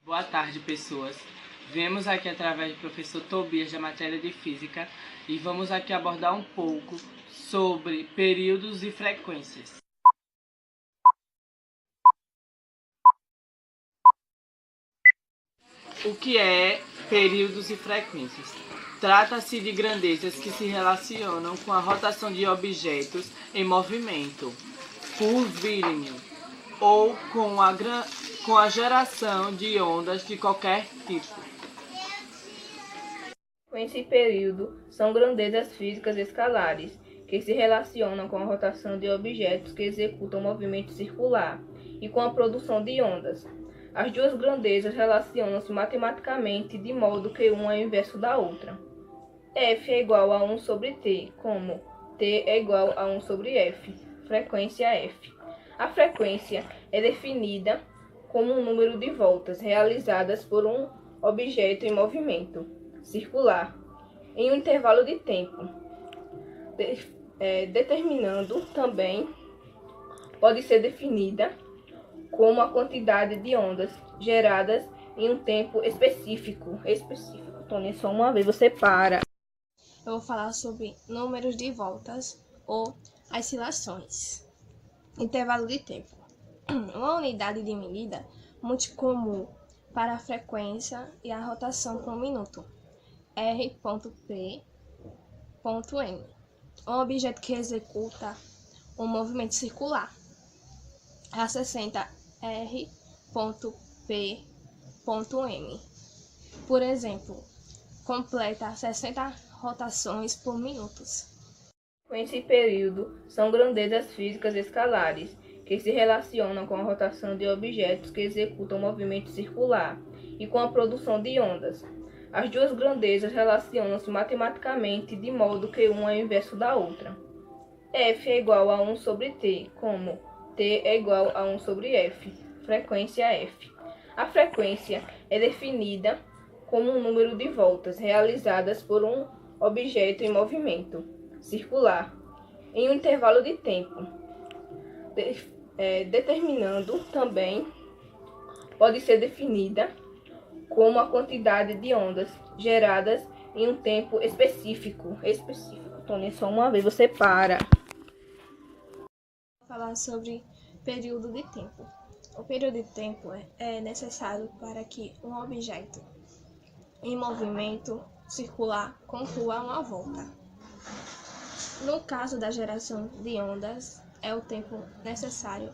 Boa tarde, pessoas. Viemos aqui através do professor Tobias da matéria de Física e vamos aqui abordar um pouco sobre períodos e frequências. O que é períodos e frequências? Trata-se de grandezas que se relacionam com a rotação de objetos em movimento, curvilíneo, ou com a geração de ondas de qualquer tipo. Frequência e período são grandezas físicas escalares que se relacionam com a rotação de objetos que executam movimento circular e com a produção de ondas. As duas grandezas relacionam-se matematicamente de modo que uma é inverso da outra. F é igual a 1 sobre T, como T é igual a 1 sobre F, frequência F. A frequência é definida como um número de voltas realizadas por um objeto em movimento circular em um intervalo de tempo, determinando também pode ser definida como a quantidade de ondas geradas em um tempo específico. Tony, só uma vez você para. Eu vou falar sobre números de voltas ou oscilações. Intervalo de tempo. Uma unidade de medida muito comum para a frequência e a rotação por minuto. R.P.M. Um objeto que executa um movimento circular. A 60 R.P.M. Por exemplo, completa 60 rotações por minuto. Frequência e período são grandezas físicas escalares que se relacionam com a rotação de objetos que executam movimento circular e com a produção de ondas. As duas grandezas relacionam-se matematicamente de modo que uma é inverso da outra. F é igual a 1 sobre T, como T é igual a 1 sobre F, frequência F. A frequência é definida como um número de voltas realizadas por um objeto em movimento circular em um intervalo de tempo, determinando também pode ser definida como a quantidade de ondas geradas em um tempo específico. Tony, só uma vez você para. Vou falar sobre período de tempo. O período de tempo é necessário para que um objeto em movimento circular conclua uma volta. No caso da geração de ondas, é o tempo necessário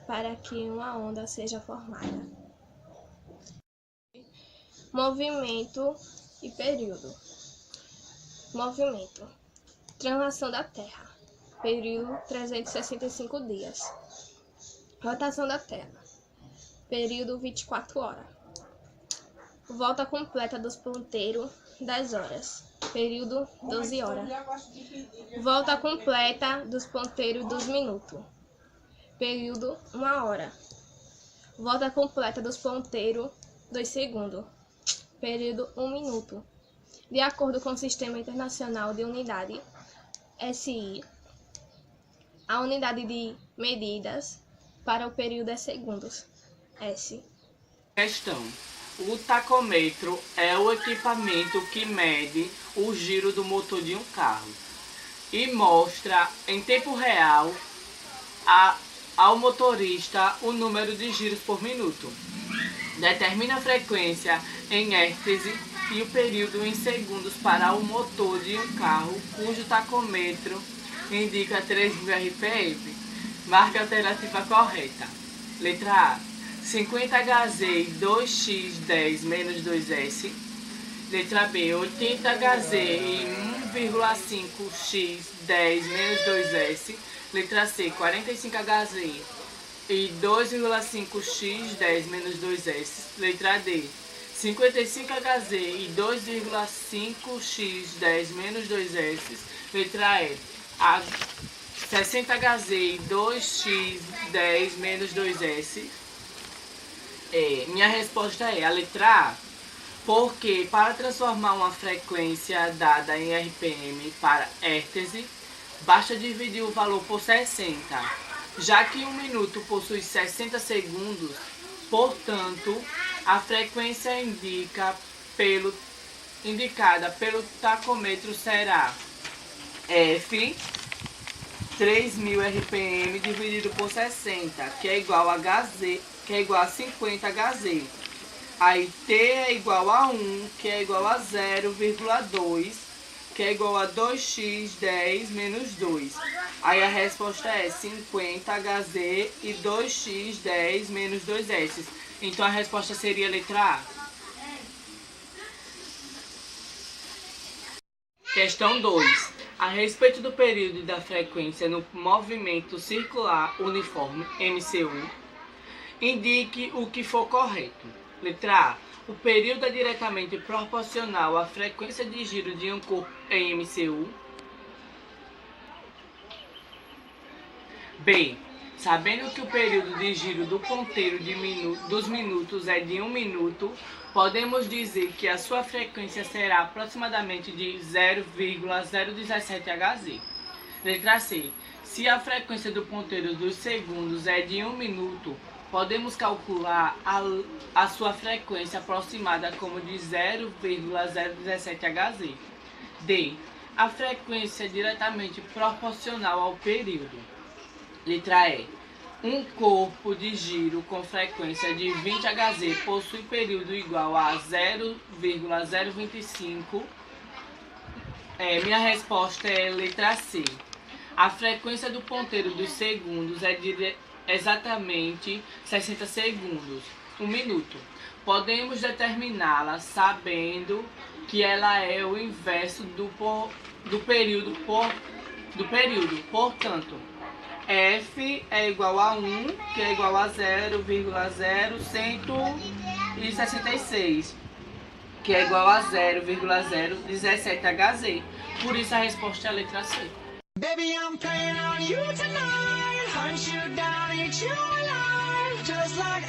para que uma onda seja formada. Movimento e período. Movimento. Translação da Terra. Período 365 dias. Rotação da Terra. Período 24 horas. Volta completa dos ponteiros 10 horas. Período 12 horas. Volta completa dos ponteiros dos minutos. Período 1 hora. Volta completa dos ponteiros 2 segundos. Período 1 minuto. De acordo com o Sistema Internacional de Unidade, SI, a unidade de medidas para o período é segundos, S. Questão. O tacômetro é o equipamento que mede o giro do motor de um carro e mostra em tempo real ao motorista o número de giros por minuto. Determina a frequência em hertz e o período em segundos para o motor de um carro cujo tacômetro indica 3.000 RPM. Marque a alternativa correta. Letra A, 50 Hz e 2x10 menos 2s. Letra B, 80 Hz e 1,5x10 menos 2s. Letra C, 45 Hz e 2,5x10 menos 2s. Letra D, 55 Hz e 2,5x10 menos 2s. Letra E, 60 Hz e 2x10 menos 2s. Minha resposta é a letra A. Porque para transformar uma frequência dada em RPM para Hz, basta dividir o valor por 60, já que 1 minuto possui 60 segundos, portanto, a frequência indicada pelo tacômetro será F 3000 RPM dividido por 60, que é igual a 50 Hz. Aí T é igual a 1, que é igual a 0,2, que é igual a 2x10 menos 2. Aí a resposta é 50 Hz e 2x10 menos 2s. Então a resposta seria a letra A. Questão 2. A respeito do período e da frequência no movimento circular uniforme MC1, indique o que for correto. Letra A. O período é diretamente proporcional à frequência de giro de um corpo em MC1. B. Sabendo que o período de giro do ponteiro dos minutos é de 1 minuto, podemos dizer que a sua frequência será aproximadamente de 0,017 Hz. Letra C. Se a frequência do ponteiro dos segundos é de 1 minuto, podemos calcular a sua frequência aproximada como de 0,017 Hz. D. A frequência é diretamente proporcional ao período. Letra E. Um corpo de giro com frequência de 20 Hz possui período igual a 0,025. Minha resposta é letra C. A frequência do ponteiro dos segundos é exatamente 60 segundos, 1 minuto. Podemos determiná-la sabendo que ela é o inverso do período. Portanto, F é igual a 1, que é igual a 0,0166, que é igual a 0,017 Hz. Por isso a resposta é a letra C. Baby, I'm playing on you tonight. Hunt you down, eat you alive, just like